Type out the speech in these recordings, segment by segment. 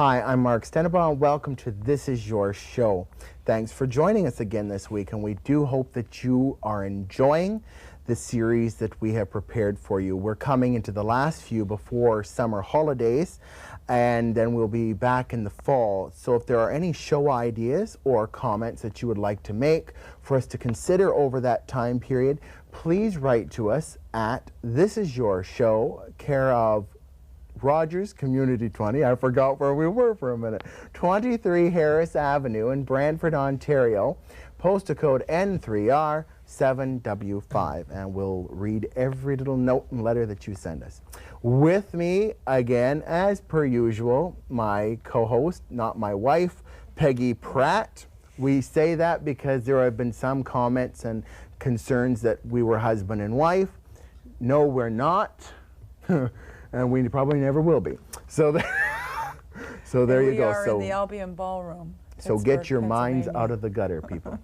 Hi, I'm Mark Stenabaugh, and welcome to This Is Your Show. Thanks for joining us again this week, and we do hope that you are enjoying the series that we have prepared for you. We're coming into the last few before summer holidays, and then we'll be back in the fall. So if there are any show ideas or comments that you would like to make for us to consider over that time period, please write to us at This Is Your Show, care of Rogers Community 20. I forgot where we were for a minute. 23 Harris Avenue in Brantford, Ontario. Postal code N3R 7W5, and we'll read every little note and letter that you send us. With me again, as per usual, my co-host, not my wife, Peggy Pratt. We say that because there have been some comments and concerns that we were husband and wife. No, we're not. And we probably never will be. So there you go. We are in the Albion Ballroom. So get your minds out of the gutter, people.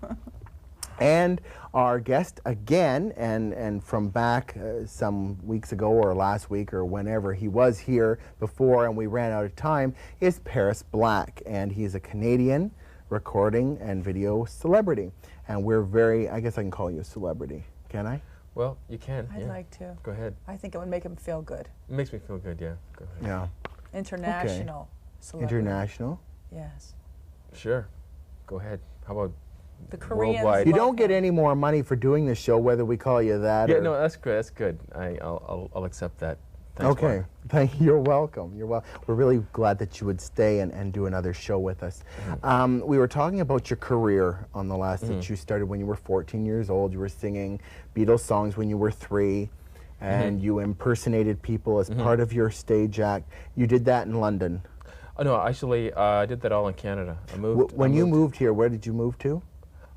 And our guest again, and from back some weeks ago or last week or whenever he was here before and we ran out of time, is Paris Black. And he's a Canadian recording and video celebrity. And we're very, I guess I can call you a celebrity, can I? Well, you can. I'd like to. Go ahead. I think it would make him feel good. It makes me feel good, yeah. Go ahead. Yeah. International celebrity. International? Yes. Sure. Go ahead. How about the Koreans? Worldwide? You don't get any more money for doing this show, whether we call you that yeah, or... no, that's good. That's good. I'll accept that. Thanks, Okay. Mark. Thank you. You're welcome. You're welcome. We're really glad that you would stay and do another show with us. We were talking about your career on the last that you started when you were 14 years old. You were singing Beatles songs when you were 3, and you impersonated people as part of your stage act. You did that in London. Oh, no, actually, I did that all in Canada. I moved. When you moved here, where did you move to?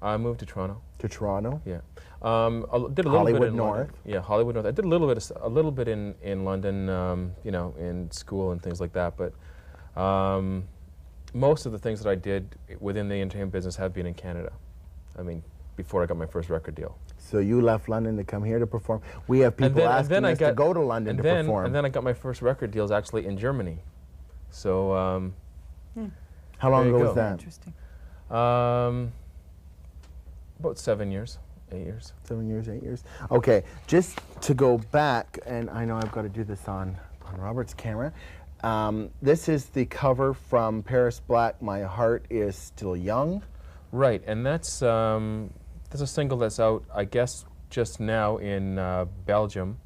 I moved to Toronto. To Toronto? Yeah. I did a little Hollywood bit in North? London. Yeah, Hollywood North. I did a little bit in London, you know, in school and things like that. But most of the things that I did within the entertainment business have been in Canada. I mean, before I got my first record deal. So you left London to come here to perform. We have people asking us to go to London to perform. And then I got my first record deals actually in Germany. So how long ago was that? Interesting. About 7 years, 8 years. 7 years, 8 years. Okay, just to go back, and I know I've got to do this on Robert's camera. This is the cover from Paris Black, My Heart Is Still Young. Right, and that's a single that's out, I guess, just now in Belgium,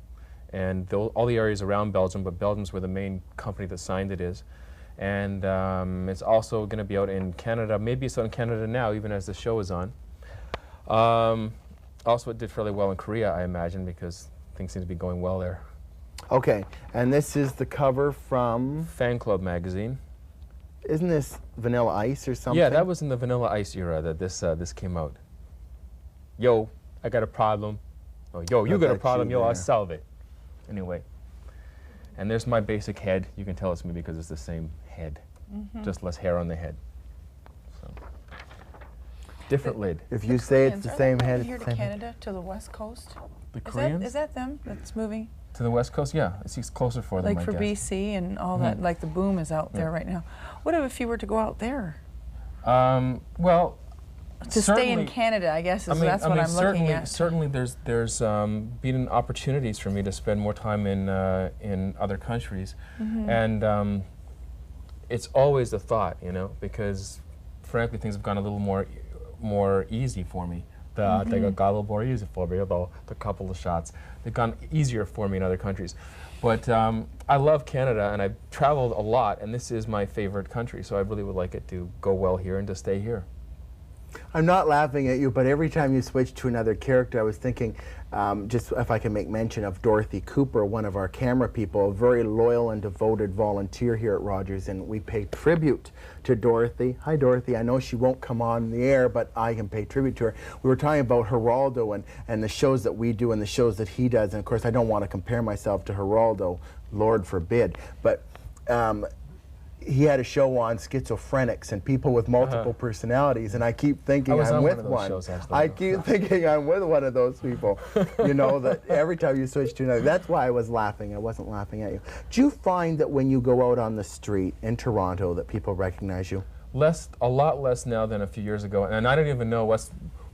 and all the areas around Belgium, but Belgium's where the main company that signed it is. And it's also going to be out in Canada. Maybe it's out in Canada now, even as the show is on. Also, it did fairly well in Korea, I imagine, because things seem to be going well there. Okay, and this is the cover from... Fan Club magazine. Isn't this Vanilla Ice or something? Yeah, that was in the Vanilla Ice era that this came out. Yo, I got a problem. Oh, yo, you got a problem. Yo, I'll solve it. Anyway, and there's my basic head. You can tell it's me because it's the same head, just less hair on the head. So. Different lid. If you say it's the same head, here to Canada, to the West Coast. The Koreans? Is that them that's moving? To the West Coast, yeah. It's closer for them, like for BC and all that, like the boom is out there right now. What if you were to go out there? Well, to stay in Canada, I guess, that's what I'm looking at. Certainly, there's been opportunities for me to spend more time in other countries, and it's always a thought, you know, because frankly, things have gone a little more easy for me. They got a little more easy for me, about the couple of shots. They've gone easier for me in other countries. But I love Canada, and I've traveled a lot, and this is my favorite country, so I really would like it to go well here and to stay here. I'm not laughing at you, but every time you switch to another character, I was thinking, just if I can make mention of Dorothy Cooper, one of our camera people, a very loyal and devoted volunteer here at Rogers, and we pay tribute to Dorothy. Hi, Dorothy. I know she won't come on the air, but I can pay tribute to her. We were talking about Geraldo and the shows that we do and the shows that he does, and of course, I don't want to compare myself to Geraldo, Lord forbid, but he had a show on schizophrenics and people with multiple personalities, and I keep thinking I'm with one. Shows, actually. I keep thinking I'm with one of those people. You know, that every time you switch to another, that's why I was laughing. I wasn't laughing at you. Do you find that when you go out on the street in Toronto that people recognize you? A lot less now than a few years ago, and I don't even know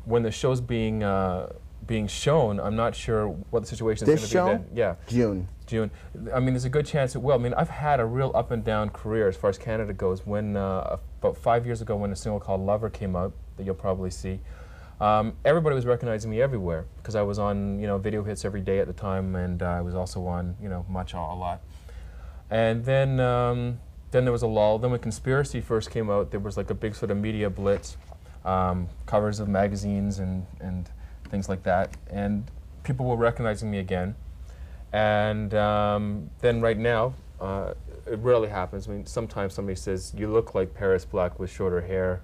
when the show's being shown. I'm not sure what the situation is going to be then. Yeah, June. I mean, there's a good chance it will. I mean, I've had a real up and down career as far as Canada goes. When about 5 years ago, when a single called "Lover" came out, that you'll probably see, everybody was recognizing me everywhere because I was on video hits every day at the time, and I was also on Much a lot. And then there was a lull. Then when Conspiracy first came out, there was like a big sort of media blitz, covers of magazines and things like that, and people were recognizing me again. And then right now, it rarely happens. I mean, sometimes somebody says, "You look like Paris Black with shorter hair,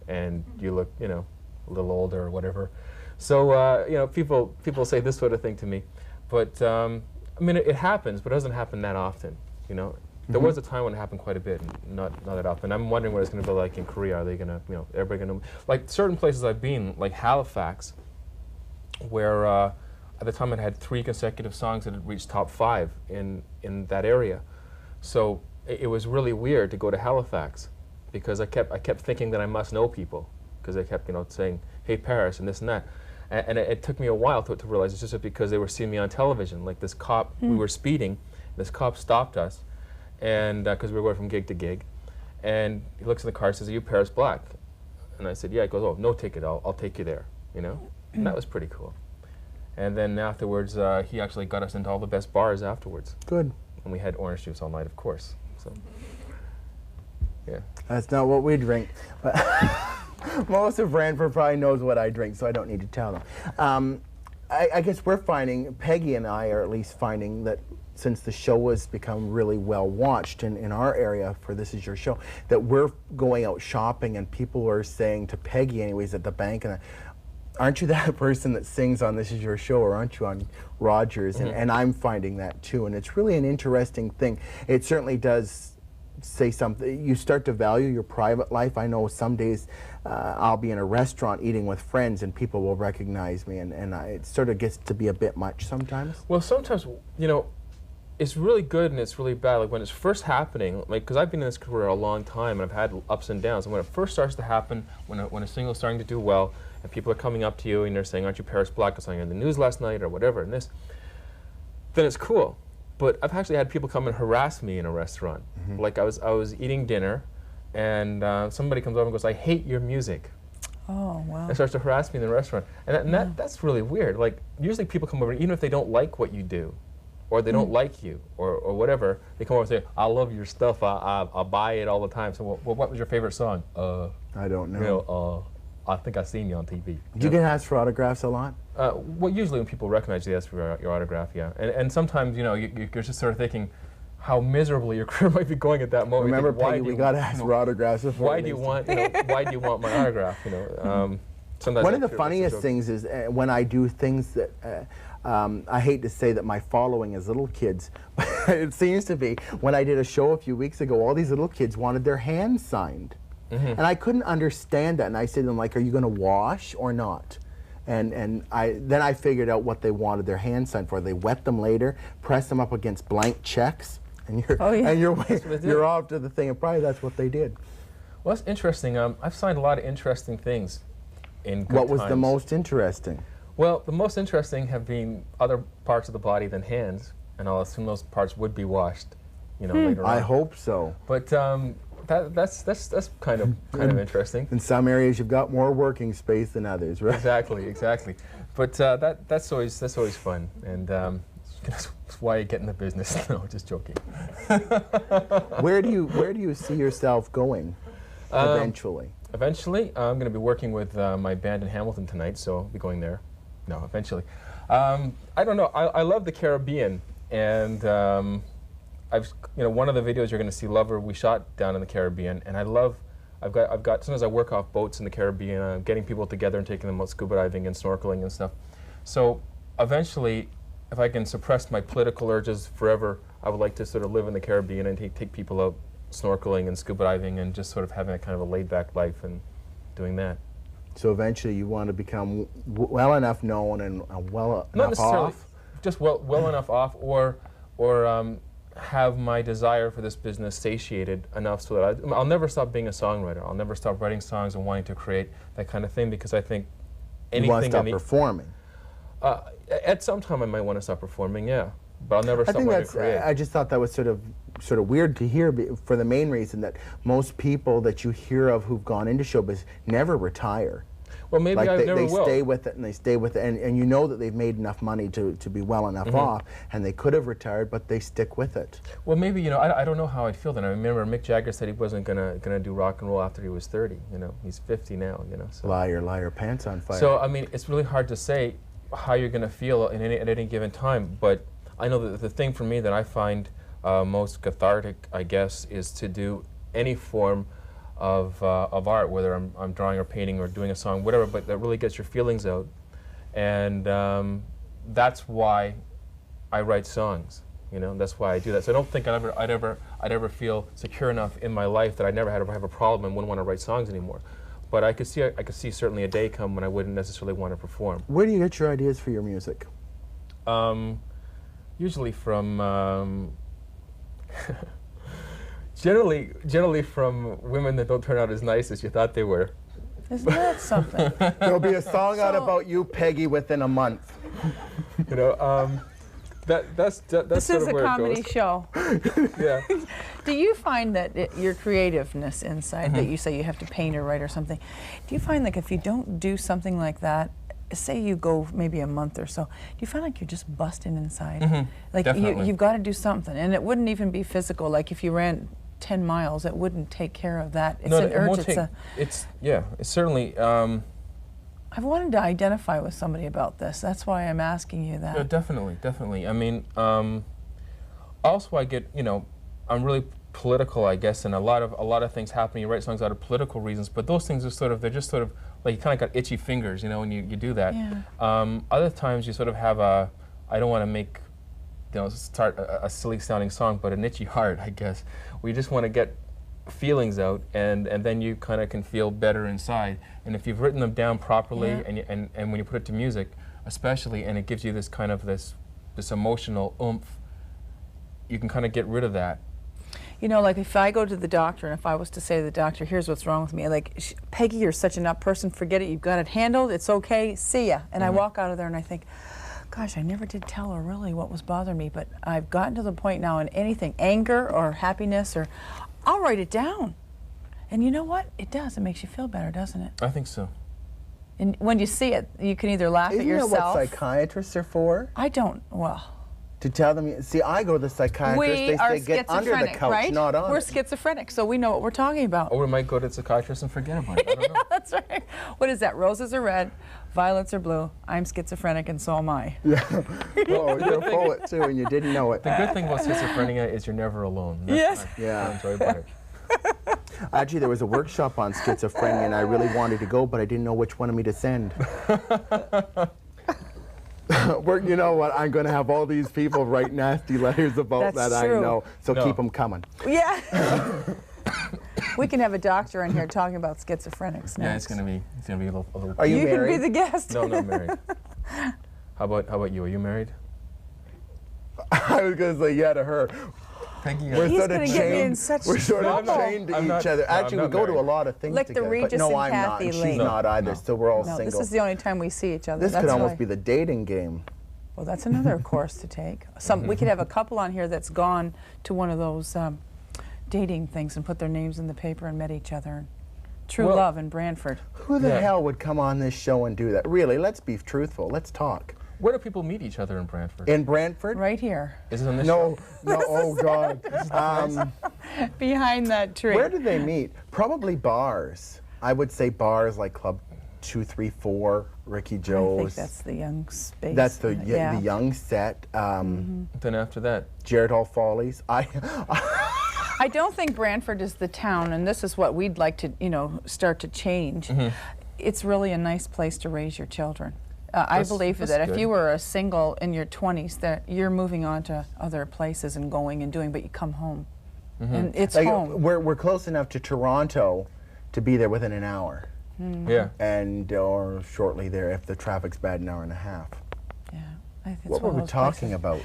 and you look, a little older," or whatever. So, people say this sort of thing to me. But, I mean, it happens, but it doesn't happen that often, There was a time when it happened quite a bit, not that often. I'm wondering what it's going to be like in Korea. Are they going to, everybody going to, like certain places I've been, like Halifax, where at the time it had 3 consecutive songs that had reached top 5 in that area. So it was really weird to go to Halifax because I kept thinking that I must know people because they kept saying, "Hey Paris," and this and that. And it took me a while to realize it's just because they were seeing me on television. Like this cop, we were speeding, this cop stopped us, and because we were going from gig to gig, and he looks in the car and says, "Are you Paris Black?" And I said, "Yeah." He goes, "Oh, no ticket, I'll take you there," And that was pretty cool. And then afterwards, he actually got us into all the best bars afterwards. Good. And we had orange juice all night, of course. So, yeah. That's not what we drink. But most of Brantford probably knows what I drink, so I don't need to tell them. I guess we're finding, Peggy and I are at least finding that since the show has become really well watched in our area for This Is Your Show, that we're going out shopping and people are saying to Peggy anyways at the bank, and "Aren't you that person that sings on This Is Your Show, or aren't you on Rogers?" And I'm finding that too, and it's really an interesting thing. It certainly does say something. You start to value your private life. I know some days I'll be in a restaurant eating with friends and people will recognize me, and it sort of gets to be a bit much sometimes. Well, sometimes, it's really good and it's really bad. Like when it's first happening, because I've been in this career a long time and I've had ups and downs, and when it first starts to happen, when a single's starting to do well, and people are coming up to you and they're saying, "Aren't you Paris Black?" or something in the news last night or whatever, and this, then it's cool. But I've actually had people come and harass me in a restaurant. Like I was eating dinner, and somebody comes over and goes, "I hate your music." Oh, wow. And starts to harass me in the restaurant. And that's really weird. Like usually people come over, even if they don't like what you do, or they don't like you, or whatever, they come over and say, "I love your stuff, I'll buy it all the time." So well, what was your favorite song? I don't know. I think I've seen you on TV. Do you get asked for autographs a lot? Well, usually when people recognize you, they ask for your autograph, yeah. And sometimes, you're just sort of thinking how miserably your career might be going at that moment. Remember, Peggy, we got asked for autographs before. Why do you want my autograph? Sometimes one of the funniest things is when I do things that I hate to say that my following is little kids, but it seems to be. When I did a show a few weeks ago, all these little kids wanted their hands signed. And I couldn't understand that, and I said to them, like, "Are you going to wash or not?" And then I figured out what they wanted their hands signed for. They wet them later, press them up against blank checks, and you're off to the thing. And probably that's what they did. Well, that's interesting. I've signed a lot of interesting things in good What was times. the most interesting? Well, the most interesting have been other parts of the body than hands, and I'll assume those parts would be washed, later on. I hope so. But that's kind of interesting. In some areas, you've got more working space than others, right? Exactly. But that's always fun, and that's why you get in the business. No, just joking. Where do you see yourself going eventually? Eventually, I'm going to be working with my band in Hamilton tonight, so I'll be going there. No, eventually. I don't know. I love the Caribbean, and one of the videos you're going to see, Lover, we shot down in the Caribbean, and I've got sometimes I work off boats in the Caribbean, getting people together and taking them out scuba diving and snorkeling and stuff. So eventually, if I can suppress my political urges forever, I would like to sort of live in the Caribbean and take people out snorkeling and scuba diving and just sort of having a kind of a laid-back life and doing that. So eventually you want to become well enough known and well Not enough necessarily, off? just well enough off, or have my desire for this business satiated enough so that I'll never stop being a songwriter. I'll never stop writing songs and wanting to create that kind of thing, because I think anything. You want to stop performing? At some time I might want to stop performing, yeah, but I'll never stop wanting to create. I just thought that was sort of weird to hear, for the main reason that most people that you hear of who've gone into showbiz never retire. Well, maybe like I never they will. stay with it, and they stay with it, and you know that they've made enough money to be well enough off, and they could have retired, but they stick with it. Well, maybe, you know, I don't know how I'd feel then. I remember Mick Jagger said he wasn't gonna do rock and roll after he was 30. You know, he's 50 now. You know, so. Liar, liar, pants on fire. So I mean, it's really hard to say how you're gonna feel at any given time. But I know that the thing for me that I find most cathartic, I guess, is to do any form of art, whether I'm drawing or painting or doing a song, whatever, but that really gets your feelings out. And that's why I write songs. You know, that's why I do that. So I don't think I'd ever feel secure enough in my life that I'd never have a problem and wouldn't want to write songs anymore. But I could see certainly a day come when I wouldn't necessarily want to perform. Where do you get your ideas for your music? Usually from generally from women that don't turn out as nice as you thought they were. Isn't that something? There'll be a song out about you, Peggy, within a month. You know, that's this sort is of a where comedy it goes. show. Yeah. Do you find that your creativeness inside, that you say you have to paint or write or something, do you find like if you don't do something like that, say you go maybe a month or so, do you find like you're just busting inside? Like you've got to do something, and it wouldn't even be physical. Like if you ran 10 miles, it wouldn't take care of that. It's an urge. It's certainly. I've wanted to identify with somebody about this. That's why I'm asking you that. Yeah, definitely. I mean, also I get, you know, I'm really political, I guess, and a lot of things happen. You write songs out of political reasons, but those things are they're just sort of like you kind of got itchy fingers, you know, when you do that. Yeah. Other times you sort of have I don't want to make, you know, start a silly sounding song, but an itchy heart, I guess. We just want to get feelings out, and then you kind of can feel better inside. And if you've written them down properly, and when you put it to music, especially, and it gives you this kind of this emotional oomph, you can kind of get rid of that. You know, like if I go to the doctor and if I was to say to the doctor, here's what's wrong with me, like, Peggy, you're such an up person, forget it, you've got it handled, it's okay, see ya. And I walk out of there and I think, gosh, I never did tell her really what was bothering me, but I've gotten to the point now in anything, anger or happiness, or I'll write it down. And you know what? It does. It makes you feel better, doesn't it? I think so. And when you see it, you can either laugh at yourself. Isn't that what psychiatrists are for? I don't, well. To tell them, see, I go to the psychiatrist, they say get under the couch, right? not on We're it. schizophrenic, so we know what we're talking about. Or we might go to the psychiatrist and forget about it. I don't know. That's right. What is that? Roses are red, violets are blue. I'm schizophrenic, and so am I. Yeah. Oh, you're a poet too, and you didn't know it. The good thing about schizophrenia is you're never alone. Yes. Yeah. I enjoy about it. Actually, there was a workshop on schizophrenia, and I really wanted to go, but I didn't know which one of me to send. You know what? I'm going to have all these people write nasty letters about That's that. true. I know. So No. keep them coming. Yeah. We can have a doctor in here talking about schizophrenics next. Yeah, it's gonna be a little. Are you You married? can be the guest. No, I'm not married. How about you? Are you married? I was going to say yeah to her. Peggy, We're He's sort of gonna get me in chained. such We're sort of trouble. chained to I'm each not- other. no, I'm Actually, we not go to a married. lot of things Like the together. Regis but no, and I'm not. Kathy And she's Lee. not either. No. So we're all No, single. this is the only time we see each other. This That's could almost why. be the dating game. Well, that's another course to take. We could have a couple on here that's gone to one of those dating things and put their names in the paper and met each other. True Well- love in Brantford. Who the Yeah. hell would come on this show and do that? Really, let's be truthful. Let's talk. Where do people meet each other in Brantford? In Brantford? Right here, Is it on this No, show? no, oh God. behind that tree. Where do they meet? Probably bars. I would say bars like Club 234, Ricky I Joe's. think that's the young space. That's the yeah. the young set. Then after that, Jared Hall Follies. I don't think Brantford is the town, and this is what we'd like to, start to change. It's really a nice place to raise your children. I believe that's that if good. you were a single in your 20s, that you're moving on to other places and going and doing, but you come home. and it's Like, home. we're close enough to Toronto to be there within an hour, Yeah. and or shortly there if the traffic's bad, an hour and a half. Yeah, I think it's What one were of we those talking places. about?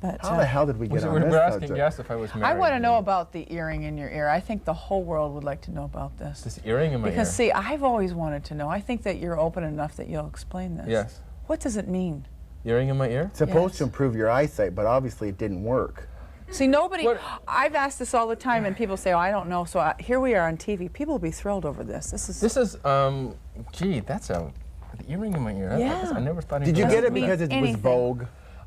But, How the hell did we get on We're this asking subject? guests if I was married. I want to know about the earring in your ear. I think the whole world would like to know about this. this earring in my Because ear. see, I've always wanted to know. I think that you're open enough that you'll explain this. Yes. What does it mean? Earring in my ear? It's supposed Yes. to improve your eyesight, but obviously it didn't work. See, nobody, What- I've asked this all the time, and people say, oh, I don't know. So here we are on TV. People will be thrilled over this. This is Gee, that's a the earring in my ear. Yeah. I never thought. Did you doesn't get it mean because it was anything. Vogue?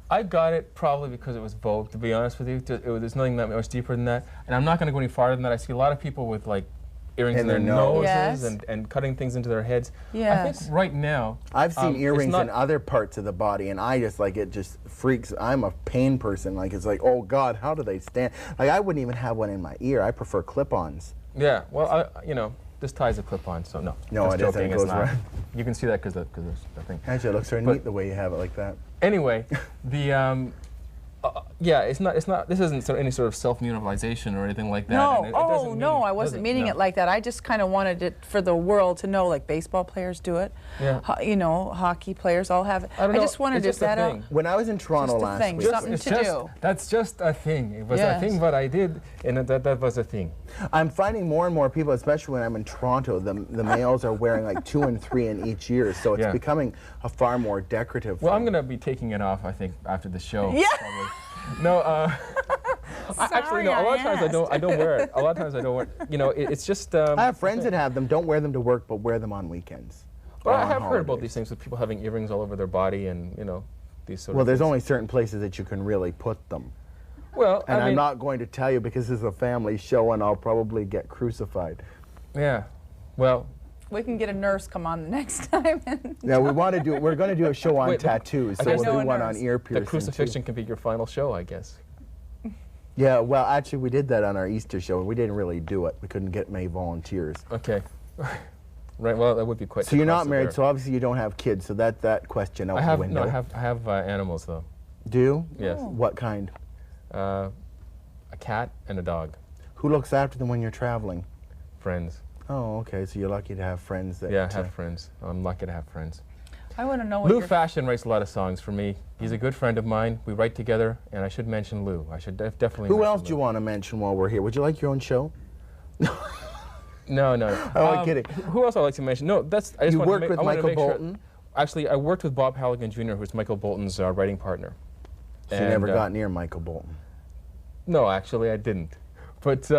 I got it probably because it was Vogue, to be honest with you. There's nothing that much deeper than that. And I'm not going to go any farther than that. I see a lot of people with like earrings in their noses Yes. and cutting things into their heads. I Yes. think right now, I've seen it's earrings not- in other parts of the body, and I just like it just freaks. I'm a pain person. Like it's like, oh God, how do they stand? Like I wouldn't even have one in my ear. I prefer clip-ons. Yeah, well, this ties a clip-on, so no. No, just it isn't. joking, It it's goes not. right- You can see that because there's the thing. Actually, it looks so But- neat the way you have it like that. Anyway, the yeah, it's not. This isn't any sort of self-mutilization or anything like that. no. and it Oh, doesn't no, mean- I wasn't doesn't- meaning no. it like that. I just kind of wanted it for the world to know, like baseball players do it. Yeah. Hockey players all have it. I don't know, just wanted it's to just a set out. thing. When I was in Toronto Just a last thing, week, something It's to just, do. That's just a thing. It was Yes. a thing what I did, and that was a thing. I'm finding more and more people, especially when I'm in Toronto, the males are wearing like 2 and 3 in each ear, so it's Yeah. becoming a far more decorative. Well, I'm thing. going to be taking it off, I think, after the show. Yeah. Probably. No, actually, no. A lot of times I don't wear it. A lot of times I don't wear it. You know, it's just. I have friends that have them. Don't wear them to work, but wear them on weekends. But or I on have heard about holidays. these things with people having earrings all over their body, and these sort Well, of. there's things. only certain places that you can really put them. Well, And I mean, I'm not going to tell you because this is a family show and I'll probably get crucified. Yeah. Well, We can get a nurse come on the next time. Now we're going to do a show on Wait, tattoos, I so guess- we'll No, do one nurse. on ear the piercing. crucifixion can be your final show, I guess. Too. Yeah, well, actually, we did that on our Easter show. We didn't really do it. We couldn't get many volunteers. Okay. Right. Well, that would be quite. So you're not impressive married, there. so obviously you don't have kids. So that question out I the have window. I have animals though. Do you? Yes. Oh. What kind? A cat and a dog. Who looks after them when you're traveling? Friends. Oh, okay. So you're lucky to have friends that. Yeah, I have friends. I'm lucky to have friends. I want to know what Lou your Fashion writes a lot of songs for me. He's a good friend of mine. We write together, and I should mention Lou. I should definitely. Who mention else do you Lou. want to mention while we're here? Would you like your own show? No, no. I'm kidding. Who else I'd like to mention? No, that's. I just You wanted to worked make- with I wanted to Michael make sure- Bolton? Actually, I worked with Bob Halligan Jr., who's Michael Bolton's writing partner. So you never got near Michael Bolton. No, actually, I didn't. But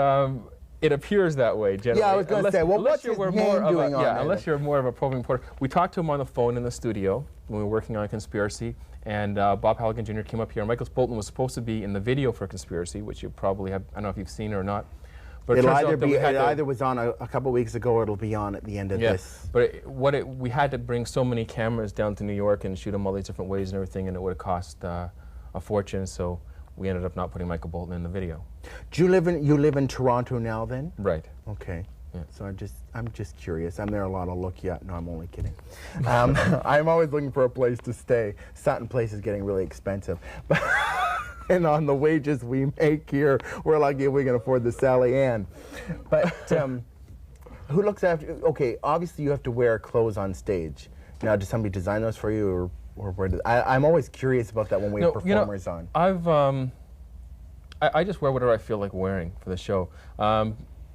it appears that way generally. Yeah, I was going to say, well, unless what's you his were name more of doing a, on yeah, there? unless you're more of a probing reporter. We talked to him on the phone in the studio when we were working on Conspiracy, and Bob Halligan Jr. came up here. Michael Bolton was supposed to be in the video for Conspiracy, which you probably have. I don't know if you've seen it or not. But it It'll turns out either that be we had it to- either was on a couple weeks ago or it'll be on at the end of yeah, this. but we had to bring so many cameras down to New York and shoot them all these different ways and everything, and it would have cost a fortune. So we ended up not putting Michael Bolton in the video. Do you live in Toronto now then? Right. Okay. Yeah. So I'm just curious. I'm there a lot of look yet. No, I'm only kidding. I'm always looking for a place to stay. Sutton Place is getting really expensive. And on the wages we make here, we're lucky if we can afford the Sally Ann. But who looks after? Okay, obviously you have to wear clothes on stage. Now, does somebody design those for you, or where? I'm always curious about that when we have performers on. I've I just wear whatever I feel like wearing for the show.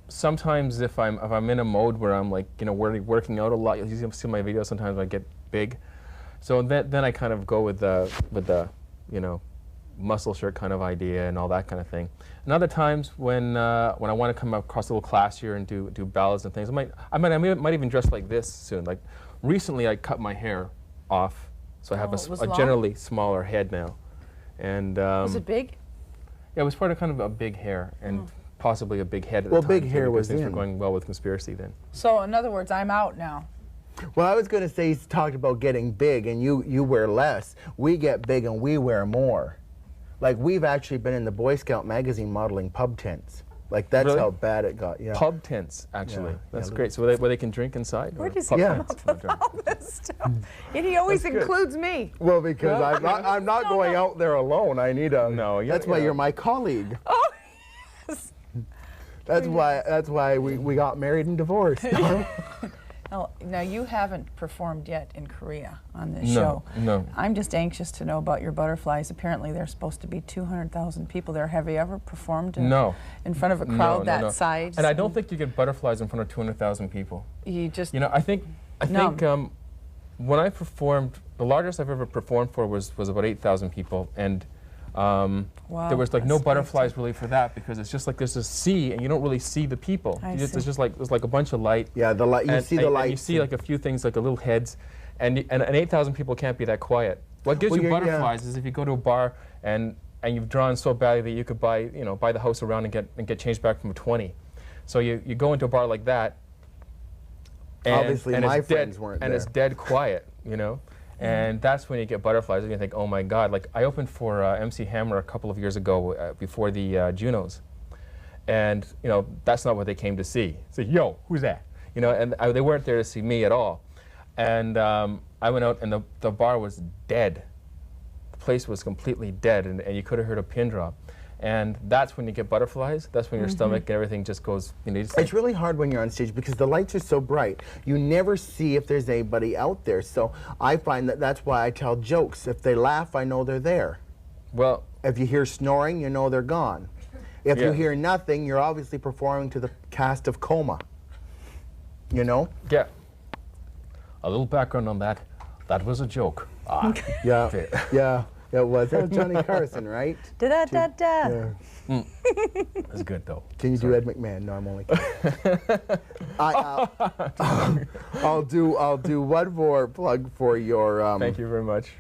Sometimes if I'm in a mode where I'm like working out a lot, you'll see my videos. Sometimes I get big, so then I kind of go with the muscle shirt kind of idea and all that kind of thing. And other times when I want to come across a little classier and do ballads and things, I might even dress like this soon. Like recently, I cut my hair off, so I have Oh, it was a long? generally smaller head now. And Was it big? yeah, it was part of kind of a big hair and possibly a big head at Well, the time. big too, hair because was things were in. going well with Conspiracy then. So in other words, I'm out now. Well, I was going to say he's talked about getting big, and you wear less. We get big and we wear more. Like we've actually been in the Boy Scout magazine modeling pub tents. Like that's Really? how bad it got. Yeah. Pub tents, actually. Yeah, That's yeah, great. So where they can drink inside? Where or does pub he Yeah. come tents? up with all this stuff? And he always That's good. includes me. Well, because I'm not going out there alone. I need a. No, That's why you're my colleague. Oh, yes. That's why we got married and divorced. Now, you haven't performed yet in Korea on this No, show. no. I'm just anxious to know about your butterflies. Apparently, there's supposed to be 200,000 people there. Have you ever performed No. in front of a crowd No, that size? And I don't think you get butterflies in front of 200,000 people. You just... You know, I think when I performed, the largest I've ever performed for was about 8,000 people, and wow, there was like no that's butterflies big. really for that, because it's just like there's a sea and you don't really see the people. It's see. just like there's like a bunch of light. Yeah, the light. You see the light. And you see like a few things, like a little heads, and 8,000 people can't be that quiet. What gives you butterflies is if you go to a bar and you've drawn so badly that you could buy the house around and get changed back from a 20. So you go into a bar like that. And, obviously, and my it's friends dead, weren't and there. it's dead quiet, you know. And that's when you get butterflies, and you think, oh my God! Like I opened for MC Hammer a couple of years ago before the Junos, and you know that's not what they came to see. So yo, who's that? You know, and they weren't there to see me at all. And I went out, and the bar was dead. The place was completely dead, and you could have heard a pin drop. And that's when you get butterflies. That's when your stomach and everything just goes. You know, It's really hard when you're on stage because the lights are so bright. You never see if there's anybody out there. So I find that's why I tell jokes. If they laugh, I know they're there. well, If you hear snoring, you know they're gone. If you Yeah. hear nothing, you're obviously performing to the cast of Coma. You know? yeah. A little background on that. That was a joke. Yeah. Yeah. It was. That was Johnny Carson, right? Da-da-da-da. Yeah. That's good though. Can you do Ed McMahon? No, I'm only kidding. I'll do one more plug for your. Thank you very much.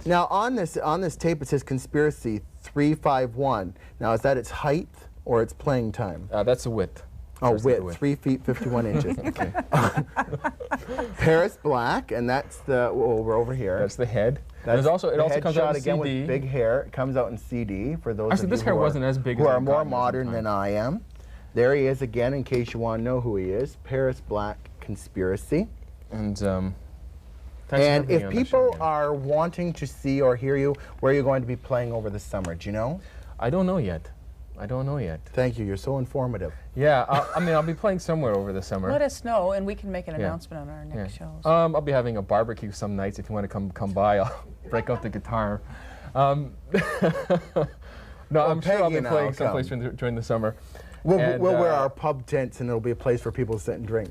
Now on this tape it says Conspiracy 351. Now is that its height or its playing time? That's the width. Oh, That's the width, 3 feet 51 inches. Okay. Paris Black, and that's the. Well, we're over here. That's the head. That's It also the comes headshot out in again CD. with big hair. It comes out in CD for those Actually, of this you hair who wasn't as big who as are I've more gotten modern sometimes. than I am. There he is again, in case you want to know who he is. Paris Black, Conspiracy. And thanks for And having me if on the show people again. are wanting to see or hear you, where are you going to be playing over the summer? Do you know? I don't know yet. I don't know yet. Thank you. You're so informative. Yeah, I mean, I'll be playing somewhere over the summer. Let us know, and we can make an Yeah. announcement on our next shows. I'll be having a barbecue some nights. If you want to come by, I'll break out the guitar. No, I'm sure I'll Peggy be and playing I'll someplace come. during the summer. We'll And, wear our pub tents, and it'll be a place for people to sit and drink.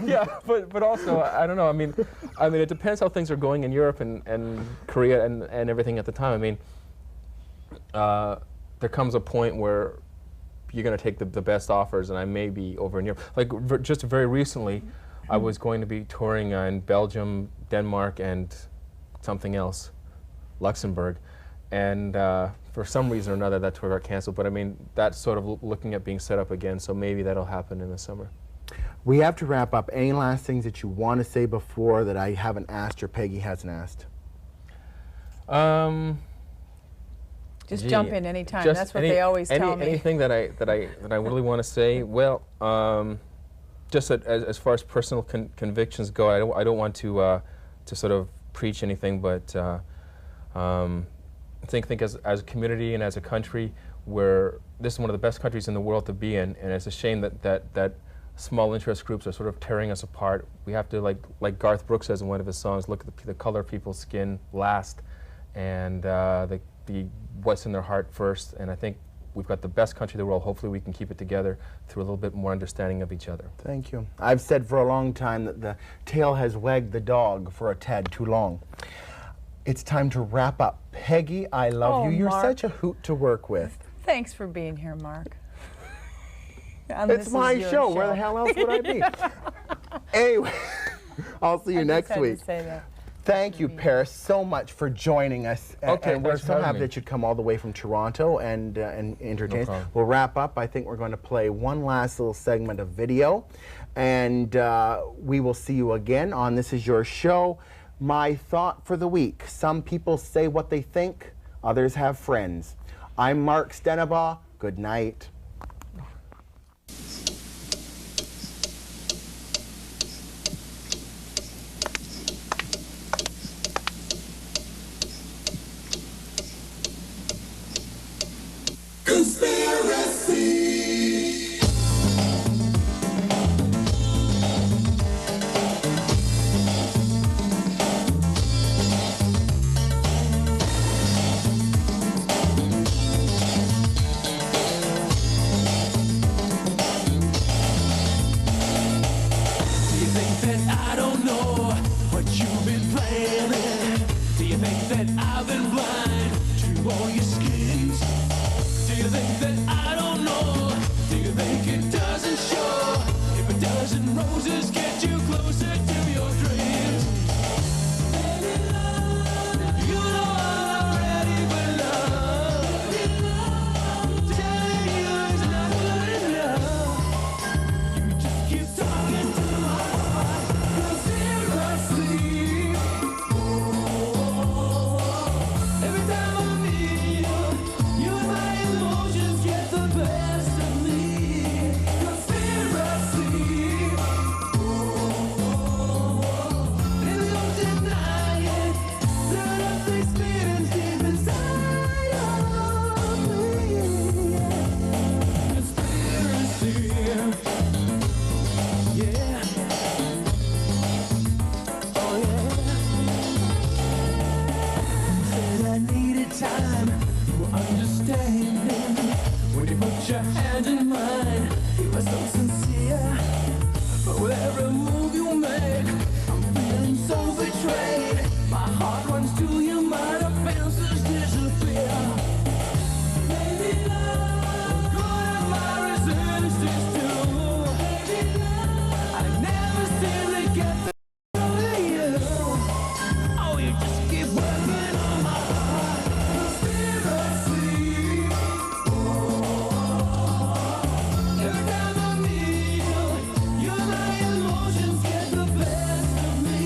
yeah, but also I don't know. I mean, it depends how things are going in Europe and Korea and everything at the time. I mean, there comes a point where you're going to take the best offers, and I may be over in Europe. Like just very recently, I was going to be touring in Belgium, Denmark, and something else, Luxembourg, and for some reason or another that tour got canceled. But I mean, that's sort of looking at being set up again, so maybe that'll happen in the summer. We have to wrap up. Any last things that you want to say before that I haven't asked or Peggy hasn't asked? Just Gee, jump in anytime. just That's what they always tell me. Anything that I really want to say? Well, just as far as personal convictions go, I don't want to sort of preach anything, but think as a community and as a country, this is one of the best countries in the world to be in, and it's a shame that small interest groups are sort of tearing us apart. We have to, like Garth Brooks says in one of his songs, look at the color of people's skin last, and the what's in their heart first. And I think we've got the best country in the world. Hopefully we can keep it together through a little bit more understanding of each other. Thank you. I've said for a long time that the tail has wagged the dog for a tad too long. It's time to wrap up. Peggy, I love you. You're Mark. such a hoot to work with. Thanks for being here, Mark. It's my show. Where the hell else would I be? Anyway, I'll see you next week. Thank you, Paris, so much for joining us. Okay, and we're thanks for so having happy me. that you come all the way from Toronto and entertain us. problem. We'll wrap up. I think we're going to play one last little segment of video, and we will see you again on This Is Your Show. My thought for the week: some people say what they think, others have friends. I'm Mark Stenabaugh. Good night. Conspiracy. Do you think that I don't know? Do you think it doesn't show? If a dozen roses get you closer to your dreams. Baby love, you know I'm ready for love. Telling you is not good enough. You just keep talking to my heart. 'Cause seriously, every time I meet you, you and my emotions get the best of me. Conspiracy. Baby, don't deny it. Stir up the experience deep inside of me. Conspiracy. Yeah. Oh yeah. Said I needed time for understanding. When you put your hand in mine, you were so sincere. But with every move you make, I'm feeling so betrayed. My heart runs to you, my defenses disappear. Baby love, good at my resistance too. Baby love, I never seem to get through to you. Oh, you just keep working on my heart. Conspiracy. Every time I meet you, you and my emotions get the best of me.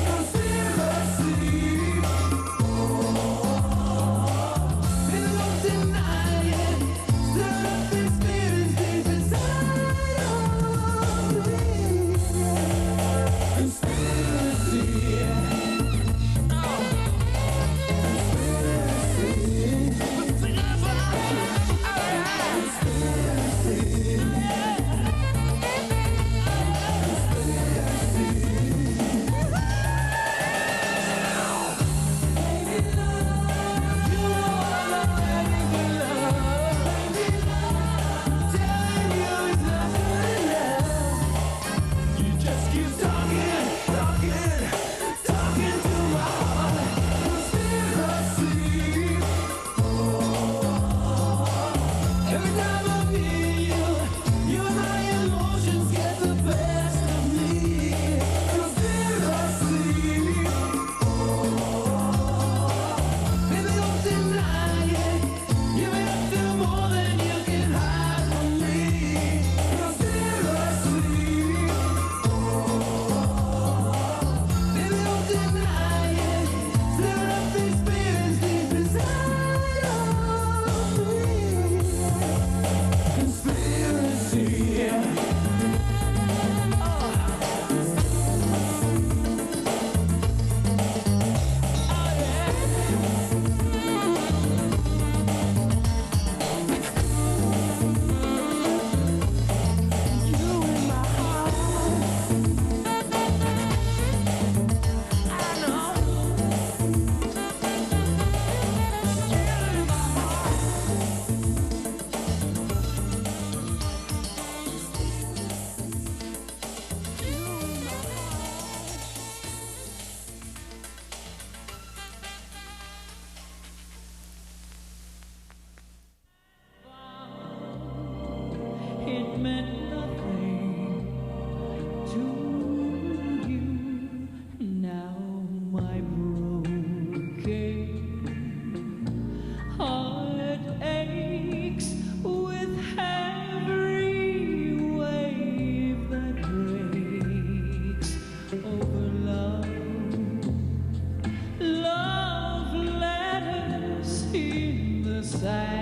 Conspiracy. Baby, don't deny it. Stir up the experience deep inside of me. Conspiracy. You just keep talking, talking, talking to my heart. Conspiracy. Every time I meet you, you and my emotions get the best of me. Conspiracy. Baby, don't deny it. You may have to do more than you can hide from me. Conspiracy. Baby, don't deny it. Stir up the experience deep inside of me. Conspiracy. You in my heart. I know. You in my heart. It meant nothing to you. Now my broken heart aches with every wave that breaks over love letters in the sand.